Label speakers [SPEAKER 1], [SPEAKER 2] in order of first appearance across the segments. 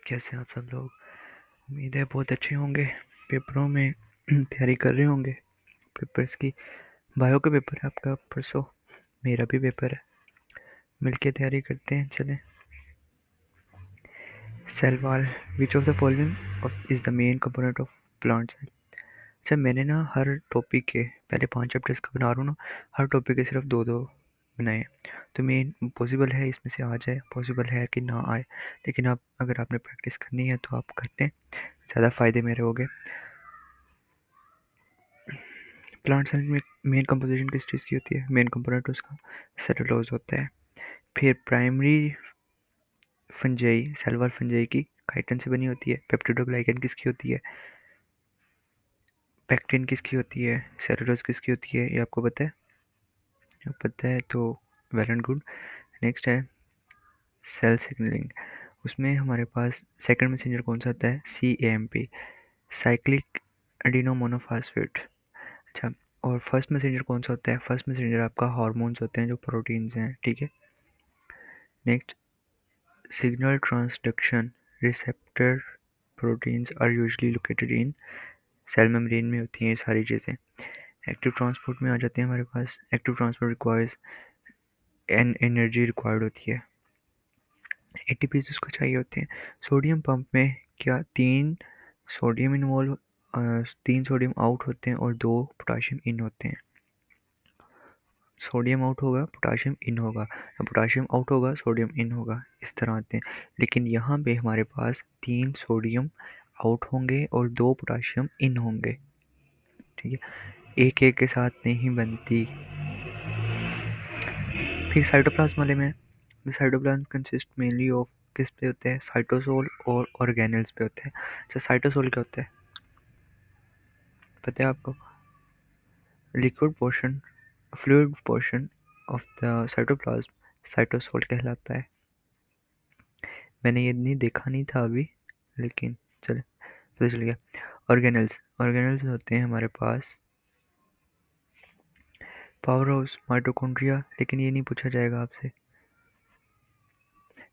[SPEAKER 1] कैसे हैं आप सब लोग। उम्मीद है बहुत अच्छे होंगे। पेपरों में तैयारी कर रहे होंगे। पेपर्स की बायो का पेपर है आपका परसों। मेरा भी पेपर है। मिलके तैयारी करते हैं चलें। Cell wall, which of the following is the main component of plant cell. अच्छा, मैंने ना हर टॉपिक के पहले 5 चैप्टर्स का बना रहा हूँ ना, हर टॉपिक के सिर्फ दो दो बनाए। तो मेन पॉसिबल है इसमें से आ जाए, पॉसिबल है कि ना आए, लेकिन आप अगर आपने प्रैक्टिस करनी है तो आप कर लें, ज़्यादा फ़ायदे में रहोगे। प्लांट सेल में मेन कंपोजिशन किस चीज़ की होती है? मेन कंपोनेंट उसका सेलुलोज होता है। फिर primary fungi, cell wall fungi की काइटिन से बनी होती है। पेप्टिडोग्लाइकन किसकी होती है? पेक्टिन किसकी होती है? सेलुलोज किसकी होती है? ये आपको पता है? पता है तो वेल एंड गुड। नेक्स्ट है सेल सिग्नलिंग। उसमें हमारे पास सेकंड मैसेंजर कौन सा होता है? CAMP, cyclic adenomonophosphate. अच्छा, और फर्स्ट मैसेंजर कौन सा होता है? फर्स्ट मैसेंजर आपका हार्मोन्स होते हैं जो प्रोटीन्स हैं, ठीक है। Next, signal transduction receptor proteins are usually located in cell membrane में होती हैं ये सारी चीज़ें। एक्टिव ट्रांसपोर्ट में आ जाते हैं हमारे पास। Active transport requires an energy required होती है। ATPs उसको चाहिए होते हैं। सोडियम पंप में क्या 3 सोडियम इन्वॉल्व 3 सोडियम आउट होते हैं और 2 पोटाशियम इन होते हैं। सोडियम आउट होगा, पोटाशियम इन होगा, पोटाशियम आउट होगा, सोडियम इन होगा, इस तरह आते हैं। लेकिन यहाँ पे हमारे पास 3 सोडियम आउट होंगे और 2 पोटाशियम इन होंगे, ठीक है। एक एक के साथ नहीं बनती। फिर साइटोप्लाज्म वाले में, साइटोप्लाज्म कंसिस्ट मेनली ऑफ किस पे होते हैं? साइटोसोल और ऑर्गेनेल्स पे होते हैं। अच्छा, साइटोसोल क्या होता है पता है आपको? Liquid portion, fluid portion of the cytoplasm cytosol कहलाता है। मैंने ये नहीं देखा नहीं था अभी, लेकिन चले पता चल गया। ऑर्गेनेल्स, ऑर्गेनेल्स होते हैं हमारे पास पावर हाउस, माइटोकॉन्ड्रिया, लेकिन ये नहीं पूछा जाएगा आपसे।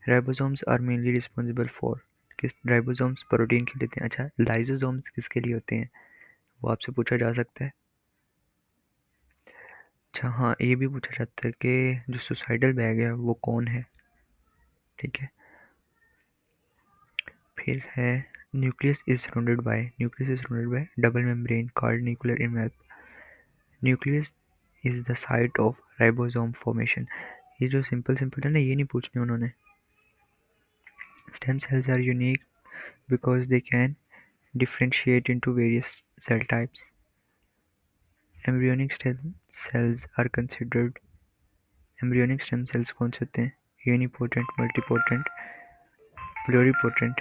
[SPEAKER 1] Ribosomes are mainly responsible for, किस राइबोसोम्स प्रोटीन के लिए होते हैं। अच्छा, लाइसोसोम्स किसके लिए होते हैं? वो आपसे पूछा जा सकता है। अच्छा हाँ, ये भी पूछा जाता है कि जो सुसाइडल बैग है वो कौन है, ठीक है। फिर है nucleus is surrounded by double membrane called nuclear envelope. Nucleus is the site of ribosome formation. ये जो सिंपल सिंपल है ना, ये नहीं पूछने उन्होंने। Stem cells are unique because they can differentiate into various cell types. Embryonic stem cells are considered, embryonic stem cells कौन से होते हैं? यूनिपोटेंट, मल्टीपोटेंट, प्लूरिपोटेंट,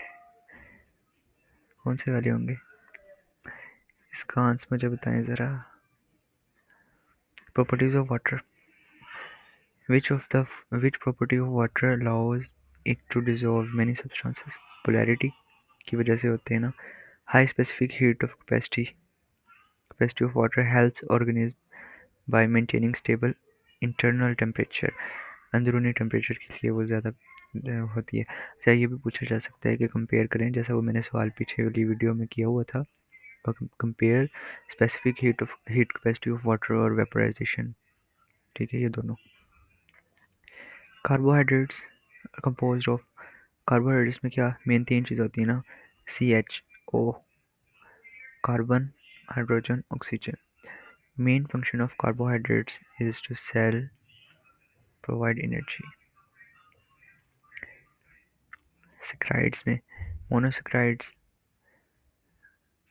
[SPEAKER 1] कौन से वाले होंगे? इसका आंसर मुझे बताएं ज़रा। Properties of water, which property of water allows it to dissolve many substances? polarity की वजह से होते हैं ना। high specific heat of capacity of water helps organism by maintaining stable internal temperature, अंदरूनी टेम्परेचर के लिए वो ज़्यादा होती है। अच्छा, ये भी पूछा जा सकता है कि कंपेयर करें, जैसा वो मैंने सवाल पीछे वाली वीडियो में किया हुआ था, compare specific heat capacity of water और वेपराइजेशन, ठीक है, ये दोनों। कार्बोहाइड्रेट्स कंपोज्ड ऑफ, कार्बोहाइड्रेट्स में क्या मेन 3 चीज़ होती है ना? CHO, carbon, hydrogen, oxygen. Main function of carbohydrates is to cell provide energy. Saccharides में monosaccharides,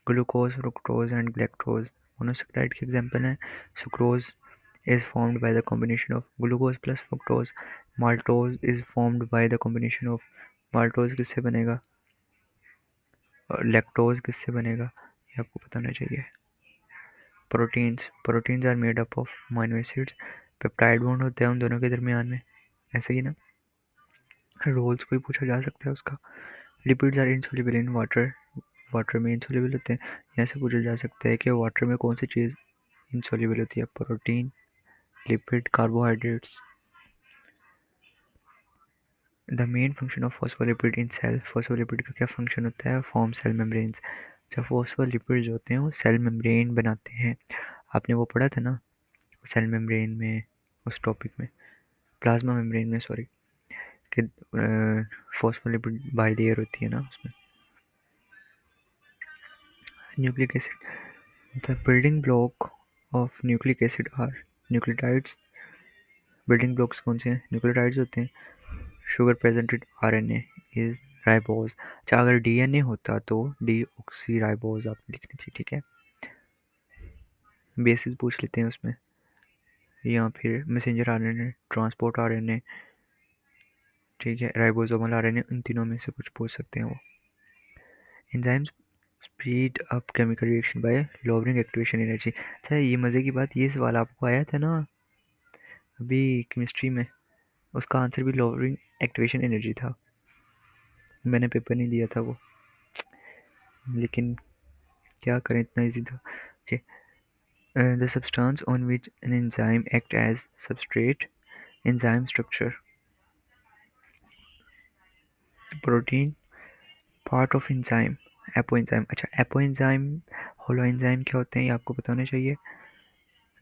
[SPEAKER 1] glucose, fructose and galactose monosaccharide के एग्जाम्पल हैं। Sucrose is formed by the combination of glucose plus fructose. maltose is formed by the combination of maltose किससे बनेगा और lactose किससे बनेगा, ये आपको पता होना चाहिए। Proteins are made up of amino acids, peptide bond होते हैं उन दोनों के दरमियान में, ऐसे ही ना। रोल्स कोई पूछा जा सकता है उसका। Lipids are insoluble in water, water में इनसॉल्युबल होते हैं। यहाँ से पूछा जा सकता है कि वाटर में कौन सी चीज़ इनसॉल्युबल होती है? Protein, lipid, carbohydrates. The main function of phospholipid in cell, phospholipid का क्या फंक्शन होता है? Form cell membranes. जब फॉस्फोलिपिड जो होते हैं वो सेल मेम्ब्रेन बनाते हैं। आपने वो पढ़ा था ना सेल मेम्ब्रेन में, उस टॉपिक में, प्लाज्मा मेम्ब्रेन में सॉरी, कि फॉस्फोलिपिड बाइलेयर होती है ना उसमें। Nucleic acid, the building block of nucleic acid are nucleotides. Building blocks कौन से हैं? न्यूक्लियोटाइड्स होते हैं। Sugar presented RNA is ribose. अच्छा, अगर डीएनए होता तो डीऑक्सी राइबोज आपको लिखनी चाहिए, ठीक है। बेसिस पूछ लेते हैं उसमें, या फिर मैसेंजर आरएनए, ट्रांसपोर्ट आरएनए, ठीक है, राइबोसोमल आरएनए, उन तीनों में से कुछ पूछ सकते हैं वो। Enzymes speed up chemical reaction by lowering activation energy. अच्छा, ये मज़े की बात, ये सवाल आपको आया था ना अभी केमिस्ट्री में, उसका आंसर भी लोअरिंग एक्टिवेशन एनर्जी था। मैंने पेपर नहीं दिया था वो, लेकिन क्या करें, इतना इजी था। Okay, the substance on which an enzyme act as substrate, enzyme structure, protein, part of enzyme, apoenzyme. अच्छा, एपोएंजाइम, होलो एंजाइम क्या होते हैं ये आपको बताना चाहिए।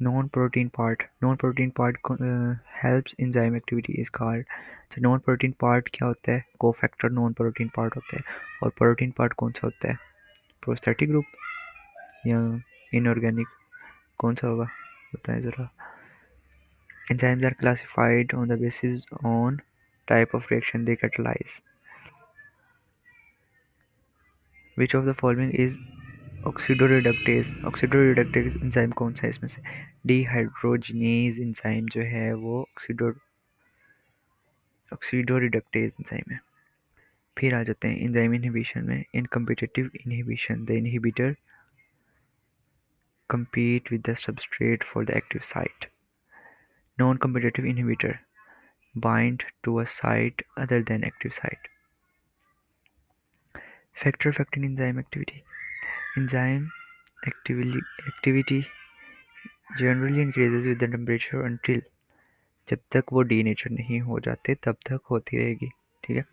[SPEAKER 1] Non protein part, non protein part helps enzyme activity is called. अच्छा, non protein part क्या होता है? कोफैक्टर नॉन प्रोटीन पार्ट होता है। और प्रोटीन पार्ट कौन सा होता है? प्रोस्थेटिक ग्रुप या इनऑर्गेनिक, कौन सा होगा बताएं ज़रा। Enzymes are classified on the basis on type of reaction they catalyse. Which of the following is oxidoreductase. Oxidoreductase enzyme कौन सा है इसमें से? डिहाइड्रोजिनेज एंजाइम जो है वो ऑक्सीडोरिडक्टेज एंजाइम है। फिर आ जाते हैं एंजाइम इनहिबिशन में। In competitive inhibition the inhibitor compete with the substrate for the active site. Non-competitive inhibitor bind to a site other than active site. Factor affecting enzyme activity. Enzyme activity generally increases with the temperature until, जब तक वो denature नहीं हो जाते तब तक होती रहेगी, ठीक है।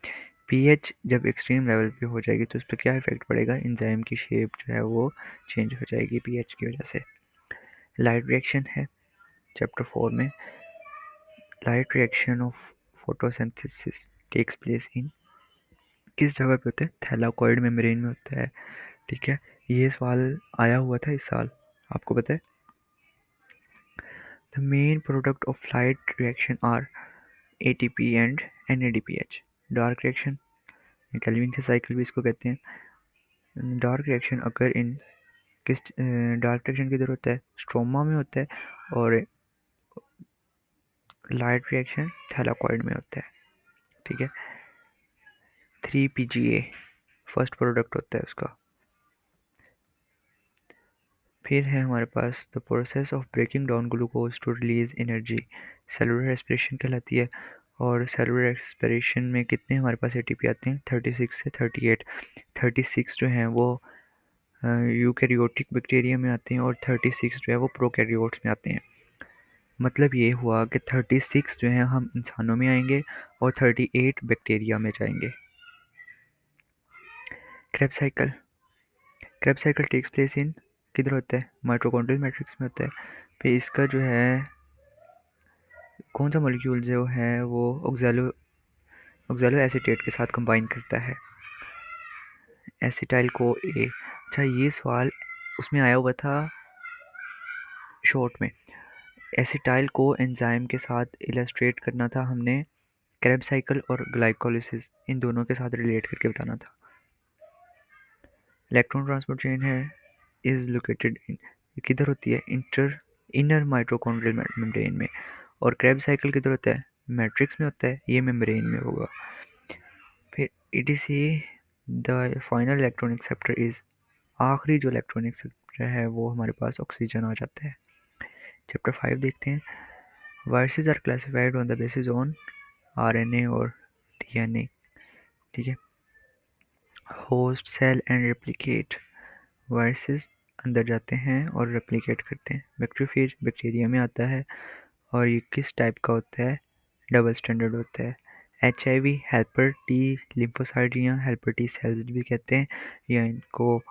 [SPEAKER 1] पीएच जब एक्सट्रीम लेवल पे हो जाएगी तो उस पर क्या इफेक्ट पड़ेगा? एंजाइम की शेप जो है वो चेंज हो जाएगी पीएच की वजह से। लाइट रिएक्शन है चैप्टर 4 में। Light reaction of photosynthesis takes place in, किस जगह पे होता है? थैलाकोइड मेम्ब्रेन में होता है, ठीक है। ये सवाल आया हुआ था इस साल, आपको पता है। The main product of light reaction are ATP and NADPH. Dark reaction, Calvin के साइकिल भी इसको कहते हैं। डार्क रिएक्शन अकर इन, किस डार्क रिएक्शन किधर होता है? स्ट्रोमा में होता है। और लाइट रिएक्शन थैलाकोइड में होता है, ठीक है। 3PGA फर्स्ट प्रोडक्ट होता है उसका। फिर है हमारे पास the process of breaking down glucose to release energy, cellular respiration कहलाती है। और सेलुलर रेस्पिरेशन में कितने हमारे पास एटीपी आते हैं? 36 से 38। 36 जो हैं वो यूकैरियोटिक बैक्टीरिया में आते हैं और 36 जो है वो प्रोकैरियोट्स में आते हैं। मतलब ये हुआ कि 36 जो है हम इंसानों में आएंगे और 38 बैक्टीरिया में जाएंगे। Kreb cycle, Kreb cycle takes place in, किधर होता है? माइटोकॉन्ड्रियल मैट्रिक्स में होता है। फिर इसका जो है कौन सा मॉलिक्यूल जो है वो ऑक्सैलो एसीटेट के साथ कंबाइन करता है? एसिटाइल को ए। अच्छा, ये सवाल उसमें आया हुआ था शॉर्ट में। एसिटाइल को एंजाइम के साथ इलस्ट्रेट करना था हमने, क्रेब साइकिल और ग्लाइकोलिसिस इन दोनों के साथ रिलेट करके बताना था। इलेक्ट्रॉन ट्रांसपोर्ट चेन है इज लोकेटेड इन, किधर होती है? इनर माइटोकॉन्ड्रियल मेम्ब्रेन में। और क्रेब साइकिल किधर होता है? मैट्रिक्स में होता है, ये मेम्ब्रेन में होगा। फिर ETC the final electron acceptor is, आखिरी जो इलेक्ट्रॉन एक्सेप्टर है वो हमारे पास ऑक्सीजन आ जाता है। चैप्टर 5 देखते हैं। Viruses are classified on the basis on RNA और DNA, ठीक है। Host cell and replicate, viruses अंदर जाते हैं और रेप्लिकेट करते हैं। बैक्टीरियोफेज बैक्टीरिया में आता है और ये किस टाइप का होता है? डबल स्टैंडर्ड होता है। HIV हेल्पर टी लिम्फोसाइट या हेल्पर टी सेल्स भी कहते हैं, या इनको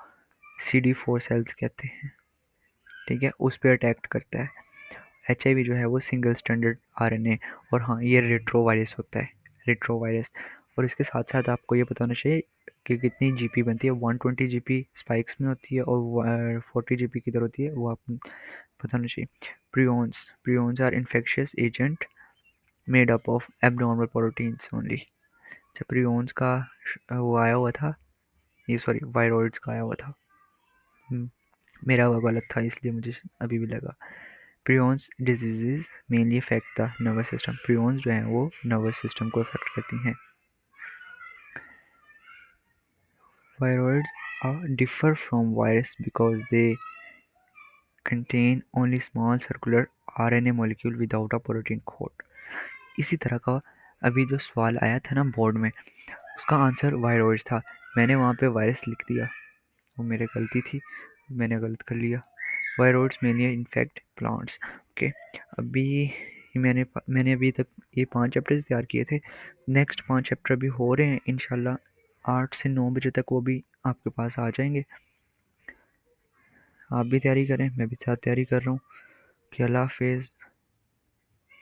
[SPEAKER 1] CD4 सेल्स कहते हैं। ठीक है, उस पर अटैक करता है। HIV जो है वो सिंगल स्टैंडर्ड RNA, और हाँ ये रेट्रोवायरस होता है, रेट्रोवायरस। और इसके साथ साथ आपको ये पता होना चाहिए कि कितनी GP बनती है। 120 GP स्पाइक्स में होती है और 40 GP किधर होती है वो आपको पता होना चाहिए। Prions are infectious agent made up of abnormal proteins only. जब प्रियोन्स का वो आया हुआ था, ये सॉरी वायरॉइड्स का आया हुआ था, मेरा वो गलत था इसलिए मुझे अभी भी लगा। Prions diseases mainly affect the nervous system. Prions जो हैं वो नर्वस सिस्टम को अफेक्ट करती हैं। Viroids differ from virus because they contain only small circular RNA molecule without a protein code. इसी तरह का अभी जो सवाल आया था ना बोर्ड में, उसका आंसर वायरॉइड्स था। मैंने वहाँ पे वायरस लिख दिया, वो मेरी गलती थी, मैंने गलत कर लिया। Viroids mainly infect plants. Okay, अभी मैंने अभी तक ये 5 चैप्टर्स तैयार किए थे। नेक्स्ट 5 चैप्टर अभी हो रहे हैं, इंशाल्लाह 8 से 9 बजे तक वो भी आपके पास आ जाएंगे। आप भी तैयारी करें, मैं भी साथ तैयारी कर रहा हूँ। कि अल्लाह हाफिज़।